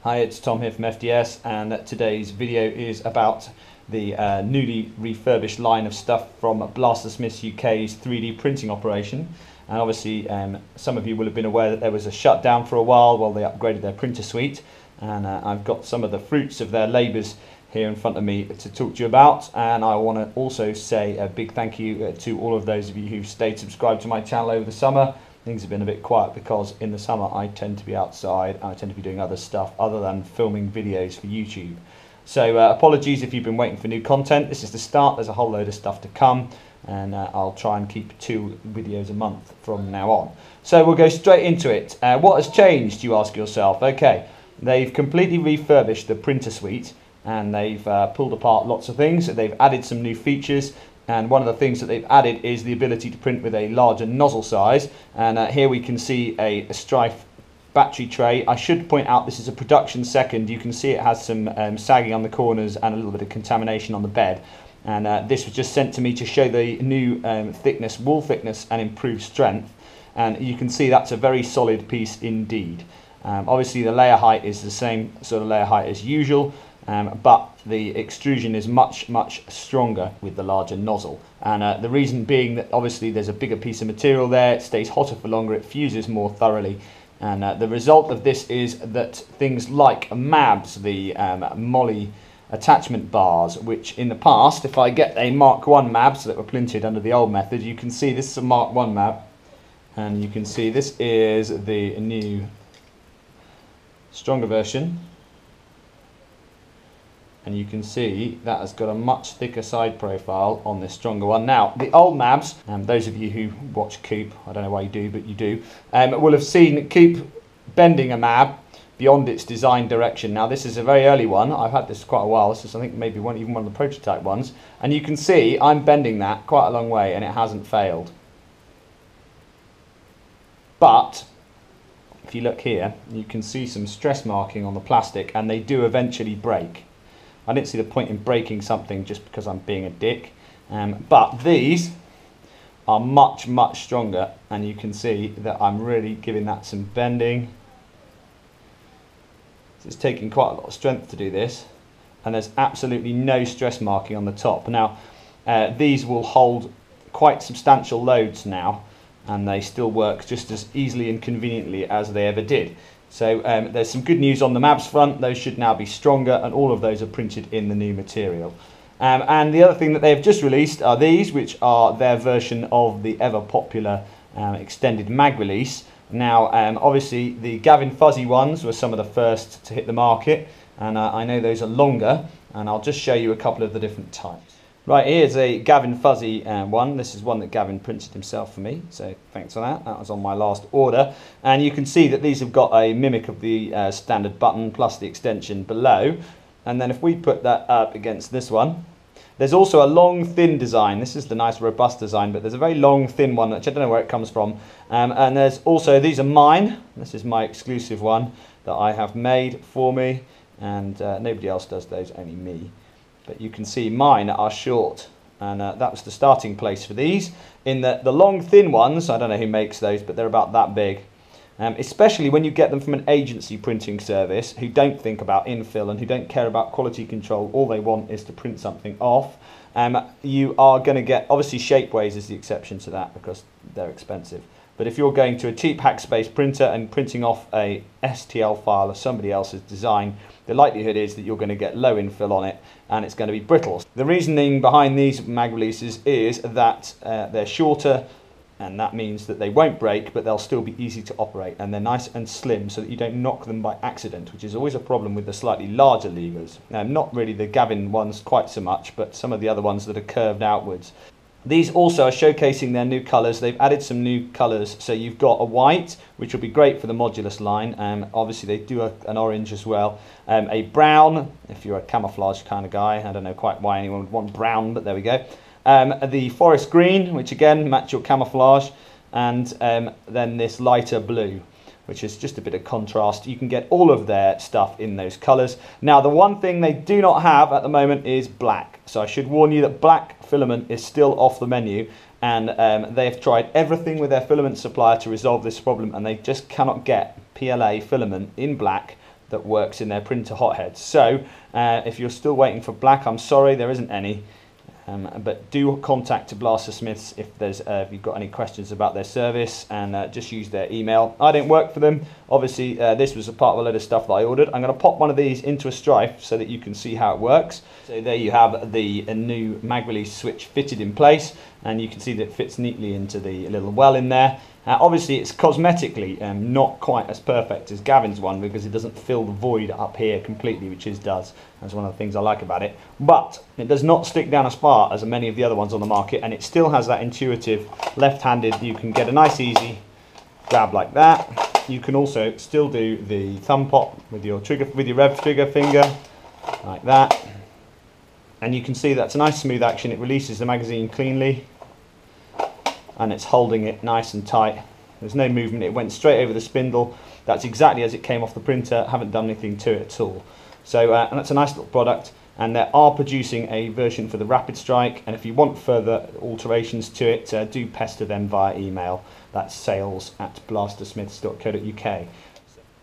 Hi, it's Tom here from FDS, and today's video is about the newly refurbished line of stuff from Blastsersmiths UK's 3D printing operation. And obviously some of you will have been aware that there was a shutdown for a while they upgraded their printer suite, and I've got some of the fruits of their labours here in front of me to talk to you about. And I want to also say a big thank you to all of those of you who've stayed subscribed to my channel over the summer. Things have been a bit quiet because in the summer I tend to be outside, I tend to be doing other stuff other than filming videos for YouTube. So apologies if you've been waiting for new content. This is the start, there's a whole load of stuff to come, and I'll try and keep 2 videos a month from now on. So we'll go straight into it. What has changed, you ask yourself? Okay, they've completely refurbished the printer suite, and they've pulled apart lots of things. They've added some new features. And one of the things that they've added is the ability to print with a larger nozzle size. And here we can see a Stryfe battery tray. I should point out this is a production second. You can see it has some sagging on the corners and a little bit of contamination on the bed. And this was just sent to me to show the new thickness, wall thickness, and improved strength. And you can see that's a very solid piece indeed. Obviously the layer height is the same sort of layer height as usual. But the extrusion is much stronger with the larger nozzle, and the reason being that obviously there's a bigger piece of material there, it stays hotter for longer, it fuses more thoroughly, and the result of this is that things like MABS, the moly attachment bars, which in the past, if I get a Mark 1 MABS that were printed under the old method, you can see this is a Mark 1 MAB, and you can see this is the new stronger version. And you can see that has got a much thicker side profile on this stronger one. Now, the old MABS, those of you who watch Coop, I don't know why you do, but you do, will have seen Coop bending a MAB beyond its design direction. Now, this is a very early one. I've had this quite a while. This is, I think, maybe even one of the prototype ones. And you can see I'm bending that quite a long way, and it hasn't failed. But if you look here, you can see some stress marking on the plastic, and they do eventually break. I didn't see the point in breaking something just because I'm being a dick, but these are much stronger, and you can see that I'm really giving that some bending. It's taking quite a lot of strength to do this, and there's absolutely no stress marking on the top. Now these will hold quite substantial loads now, and they still work just as easily and conveniently as they ever did. So there's some good news on the MABS front. Those should now be stronger, and all of those are printed in the new material. And the other thing that they've just released are these, which are their version of the ever popular extended mag release. Now obviously the Gavin Fuzzy ones were some of the first to hit the market, and I know those are longer, and I'll just show you a couple of the different types. Right, here's a Gavin Fuzzy one. This is one that Gavin printed himself for me, so thanks for that. That was on my last order. And you can see that these have got a mimic of the standard button plus the extension below. And then if we put that up against this one, there's also a long thin design. This is the nice robust design, but there's a very long thin one, which I don't know where it comes from. And there's also, these are mine. This is my exclusive one that I have made for me, and nobody else does those, only me. But you can see mine are short, and that was the starting place for these. In the long thin ones, I don't know who makes those, but they're about that big. Especially when you get them from an agency printing service who don't think about infill and who don't care about quality control, all they want is to print something off. You are going to get, obviously Shapeways is the exception to that because they're expensive. But if you're going to a cheap Hackspace printer and printing off a STL file of somebody else's design, the likelihood is that you're going to get low infill on it, and it's going to be brittle. The reasoning behind these mag releases is that they're shorter, and that means that they won't break, but they'll still be easy to operate, and they're nice and slim so that you don't knock them by accident, which is always a problem with the slightly larger levers. Not really the Gavin ones quite so much, but some of the other ones that are curved outwards. These also are showcasing their new colours. They've added some new colours. So you've got a white, which will be great for the modulus line. Obviously they do an orange as well. A brown, if you're a camouflage kind of guy. I don't know quite why anyone would want brown, but there we go. The forest green, which again match your camouflage. And then this lighter blue, which is just a bit of contrast. You can get all of their stuff in those colours. Now, the one thing they do not have at the moment is black. So I should warn you that black filament is still off the menu, and they've tried everything with their filament supplier to resolve this problem, and they just cannot get PLA filament in black that works in their printer hotheads. So if you're still waiting for black, I'm sorry, there isn't any. But do contact Blastsersmiths if you've got any questions about their service, and just use their email. I don't work for them. Obviously, this was a part of a load of stuff that I ordered. I'm going to pop one of these into a Stryfe so that you can see how it works. So there you have the new mag release switch fitted in place, and you can see that it fits neatly into the little well in there. Obviously, it's cosmetically not quite as perfect as Gavin's one, because it doesn't fill the void up here completely, which his does. That's one of the things I like about it. But it does not stick down as far as many of the other ones on the market, and it still has that intuitive left-handed. You can get a nice easy grab like that. You can also still do the thumb pop with your rev trigger finger like that, and you can see that's a nice smooth action. It releases the magazine cleanly, and it's holding it nice and tight. There's no movement, it went straight over the spindle. That's exactly as it came off the printer, haven't done anything to it at all. So and that's a nice little product, and they are producing a version for the Rapid Strike, and if you want further alterations to it, do pester them via email. That's sales@blastersmiths.co.uk.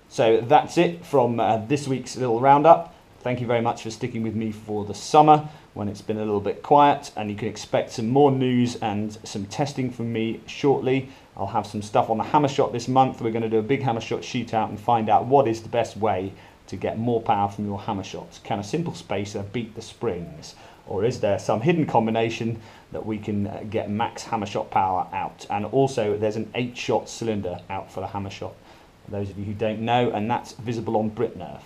So that's it from this week's little roundup. Thank you very much for sticking with me for the summer when it's been a little bit quiet, and you can expect some more news and some testing from me shortly. I'll have some stuff on the hammer shot this month. We're going to do a big hammer shot shootout and find out what is the best way to get more power from your hammer shots. Can a simple spacer beat the springs, or is there some hidden combination that we can get max hammer shot power out? And also there's an 8-shot cylinder out for the hammer shot, for those of you who don't know, and that's visible on Britnerf.